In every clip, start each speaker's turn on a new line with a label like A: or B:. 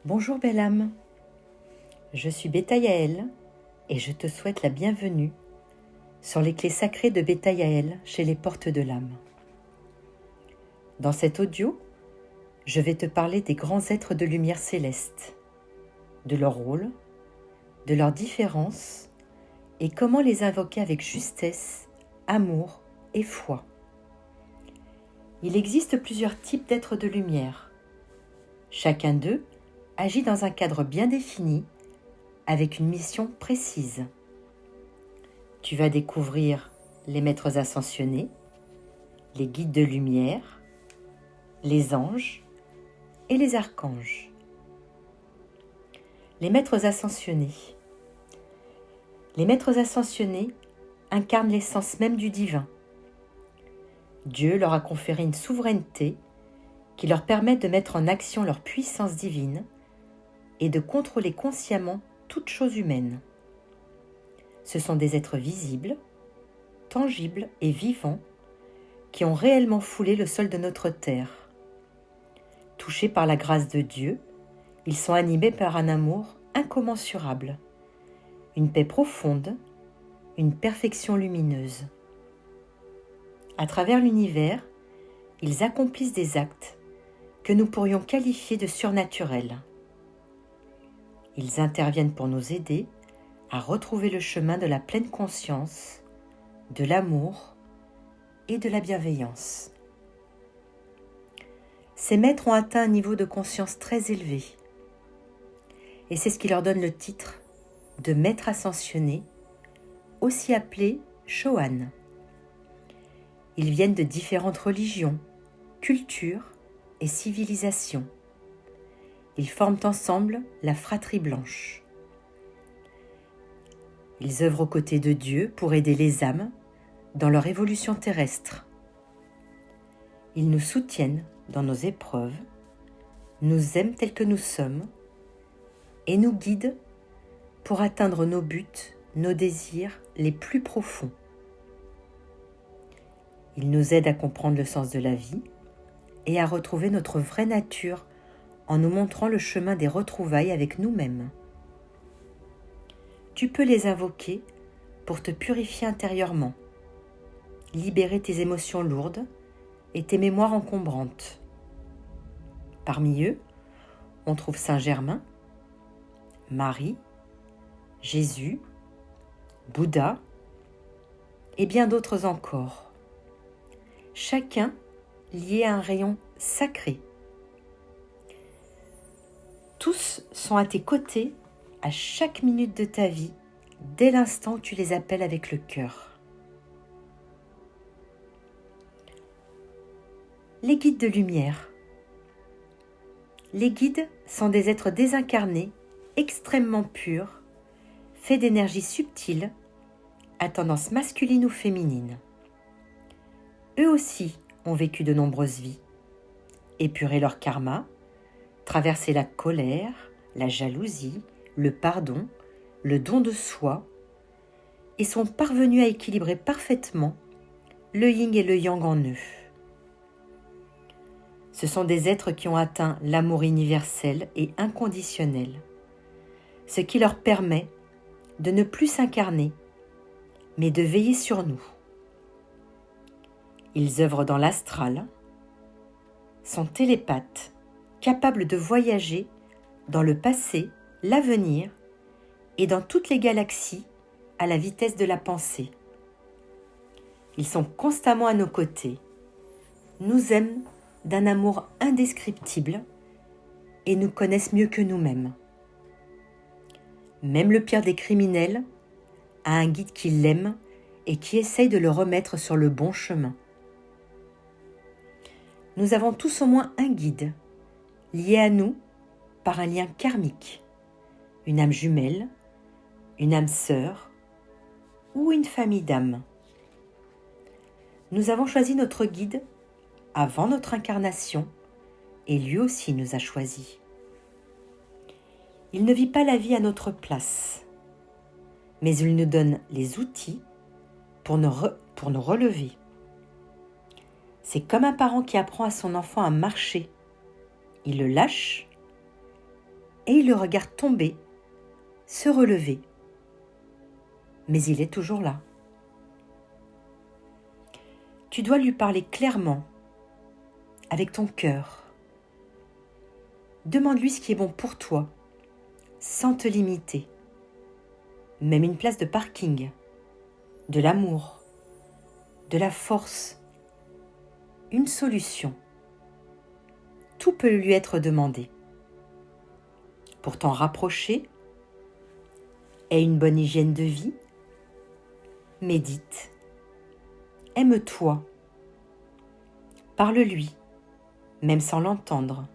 A: Bonjour belle âme, je suis Beta Yael et je te souhaite la bienvenue sur les clés sacrées de Beta Yael chez les portes de l'âme. Dans cet audio, je vais te parler des grands êtres de lumière céleste, de leur rôle, de leurs différences et comment les invoquer avec justesse, amour et foi. Il existe plusieurs types d'êtres de lumière. Chacun d'eux agit dans un cadre bien défini, avec une mission précise. Tu vas découvrir les maîtres ascensionnés, les guides de lumière, les anges et les archanges. Les maîtres ascensionnés. Les maîtres ascensionnés incarnent l'essence même du divin. Dieu leur a conféré une souveraineté qui leur permet de mettre en action leur puissance divine et de contrôler consciemment toute chose humaine. Ce sont des êtres visibles, tangibles et vivants qui ont réellement foulé le sol de notre terre. Touchés par la grâce de Dieu, ils sont animés par un amour incommensurable, une paix profonde, une perfection lumineuse. À travers l'univers, ils accomplissent des actes que nous pourrions qualifier de surnaturels. Ils interviennent pour nous aider à retrouver le chemin de la pleine conscience, de l'amour et de la bienveillance. Ces maîtres ont atteint un niveau de conscience très élevé et c'est ce qui leur donne le titre de maître ascensionné, aussi appelé Chohan. Ils viennent de différentes religions, cultures et civilisations. Ils forment ensemble la fratrie blanche. Ils œuvrent aux côtés de Dieu pour aider les âmes dans leur évolution terrestre. Ils nous soutiennent dans nos épreuves, nous aiment tels que nous sommes et nous guident pour atteindre nos buts, nos désirs les plus profonds. Ils nous aident à comprendre le sens de la vie et à retrouver notre vraie nature en nous montrant le chemin des retrouvailles avec nous-mêmes. Tu peux les invoquer pour te purifier intérieurement, libérer tes émotions lourdes et tes mémoires encombrantes. Parmi eux, on trouve Saint Germain, Marie, Jésus, Bouddha et bien d'autres encore. Chacun lié à un rayon sacré. Tous sont à tes côtés à chaque minute de ta vie, dès l'instant où tu les appelles avec le cœur. Les guides de lumière. Les guides sont des êtres désincarnés, extrêmement purs, faits d'énergie subtile, à tendance masculine ou féminine. Eux aussi ont vécu de nombreuses vies, épuré leur karma, traversé la colère, la jalousie, le pardon, le don de soi, et sont parvenus à équilibrer parfaitement le yin et le yang en eux. Ce sont des êtres qui ont atteint l'amour universel et inconditionnel, ce qui leur permet de ne plus s'incarner, mais de veiller sur nous. Ils œuvrent dans l'astral, sont télépathes, capables de voyager dans le passé, l'avenir et dans toutes les galaxies à la vitesse de la pensée. Ils sont constamment à nos côtés, nous aiment d'un amour indescriptible et nous connaissent mieux que nous-mêmes. Même le pire des criminels a un guide qui l'aime et qui essaye de le remettre sur le bon chemin. Nous avons tous au moins un guide, lié à nous par un lien karmique, une âme jumelle, une âme sœur ou une famille d'âmes. Nous avons choisi notre guide avant notre incarnation et lui aussi nous a choisis. Il ne vit pas la vie à notre place, mais il nous donne les outils pour nous relever. C'est comme un parent qui apprend à son enfant à marcher. Il le lâche et il le regarde tomber, se relever. Mais il est toujours là. Tu dois lui parler clairement, avec ton cœur. Demande-lui ce qui est bon pour toi, sans te limiter. Même une place de parking, de l'amour, de la force, une solution. Tout peut lui être demandé. Pour t'en rapprocher, aie une bonne hygiène de vie, médite, aime-toi, parle-lui, même sans l'entendre.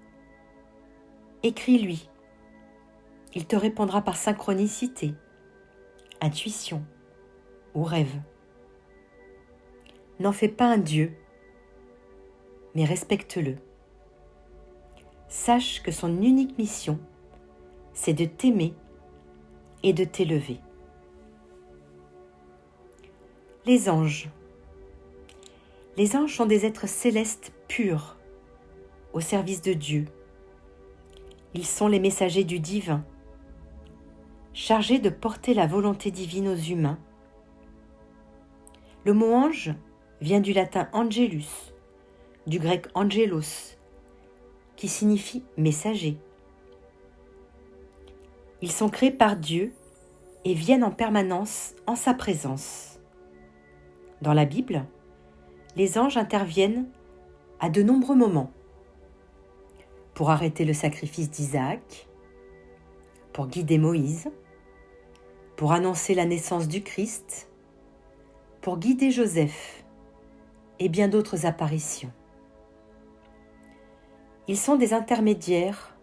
A: Écris-lui, il te répondra par synchronicité, intuition ou rêve. N'en fais pas un Dieu, mais respecte-le. Sache que son unique mission, c'est de t'aimer et de t'élever. Les anges. Les anges sont des êtres célestes purs, au service de Dieu. Ils sont les messagers du divin, chargés de porter la volonté divine aux humains. Le mot ange vient du latin angelus, du grec angelos, qui signifie messager. Ils sont créés par Dieu et viennent en permanence en sa présence. Dans la Bible, les anges interviennent à de nombreux moments pour arrêter le sacrifice d'Isaac, pour guider Moïse, pour annoncer la naissance du Christ, pour guider Joseph et bien d'autres apparitions. Ils sont des intermédiaires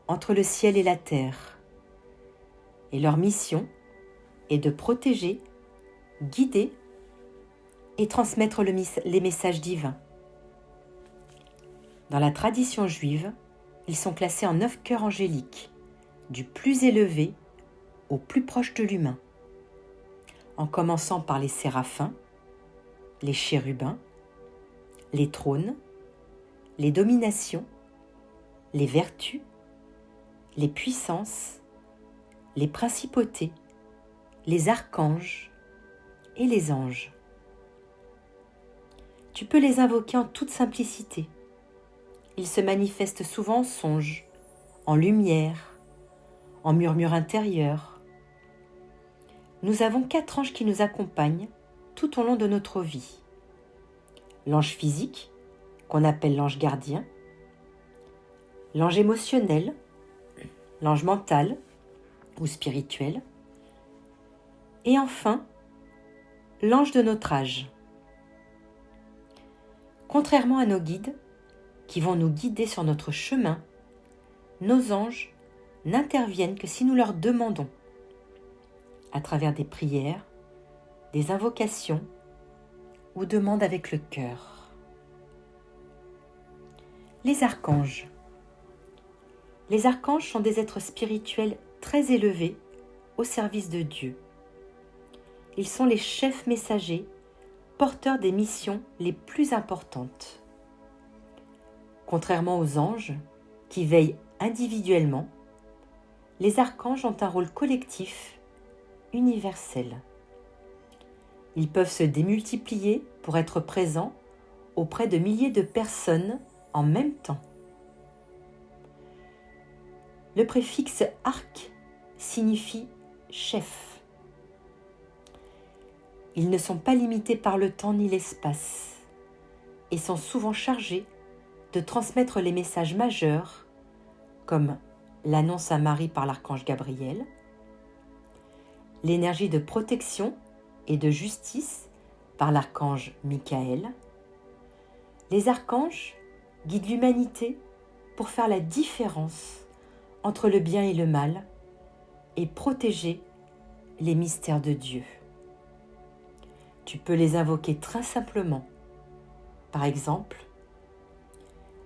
A: entre le ciel et la terre, et leur mission est de protéger, guider et transmettre les messages divins. Dans la tradition juive, ils sont classés en 9 cœurs angéliques, du plus élevé au plus proche de l'humain, en commençant par les séraphins, les chérubins, les trônes, les dominations, les vertus, les puissances, les principautés, les archanges et les anges. Tu peux les invoquer en toute simplicité. Ils se manifestent souvent en songe, en lumière, en murmure intérieur. Nous avons 4 anges qui nous accompagnent tout au long de notre vie. L'ange physique, qu'on appelle l'ange gardien, l'ange émotionnel, l'ange mental ou spirituel, et enfin, l'ange de notre âge. Contrairement à nos guides, qui vont nous guider sur notre chemin, nos anges n'interviennent que si nous leur demandons, à travers des prières, des invocations ou demandes avec le cœur. Les archanges. Les archanges sont des êtres spirituels très élevés au service de Dieu. Ils sont les chefs messagers, porteurs des missions les plus importantes. Contrairement aux anges, qui veillent individuellement, les archanges ont un rôle collectif, universel. Ils peuvent se démultiplier pour être présents auprès de milliers de personnes en même temps. Le préfixe « arc » signifie « chef ». Ils ne sont pas limités par le temps ni l'espace et sont souvent chargés de transmettre les messages majeurs comme l'annonce à Marie par l'archange Gabriel, l'énergie de protection et de justice par l'archange Michael. Les archanges guident l'humanité pour faire la différence entre le bien et le mal et protéger les mystères de Dieu. Tu peux les invoquer très simplement. Par exemple,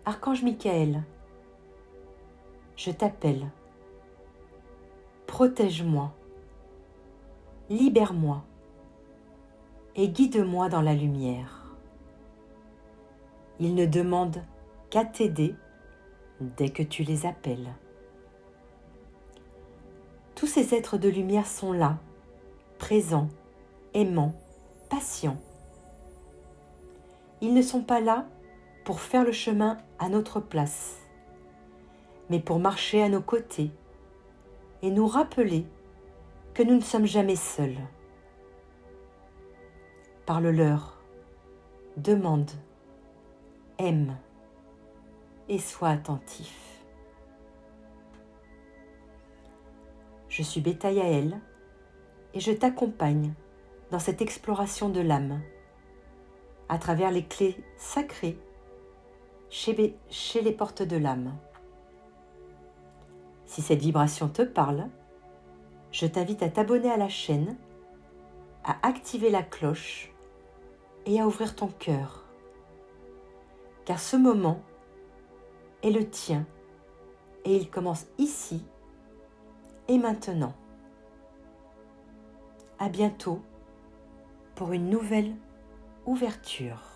A: Archange Michael, je t'appelle, protège-moi, libère-moi et guide-moi dans la lumière. Ils ne demandent qu'à t'aider dès que tu les appelles. Tous ces êtres de lumière sont là, présents, aimants, patients. Ils ne sont pas là pour faire le chemin à notre place, mais pour marcher à nos côtés et nous rappeler que nous ne sommes jamais seuls. Parle-leur, demande, aime et sois attentif. Je suis Beta Yael et je t'accompagne dans cette exploration de l'âme à travers les clés sacrées chez les portes de l'âme. Si cette vibration te parle, je t'invite à t'abonner à la chaîne, à activer la cloche et à ouvrir ton cœur. Car ce moment est le tien et il commence ici et maintenant. À bientôt pour une nouvelle ouverture.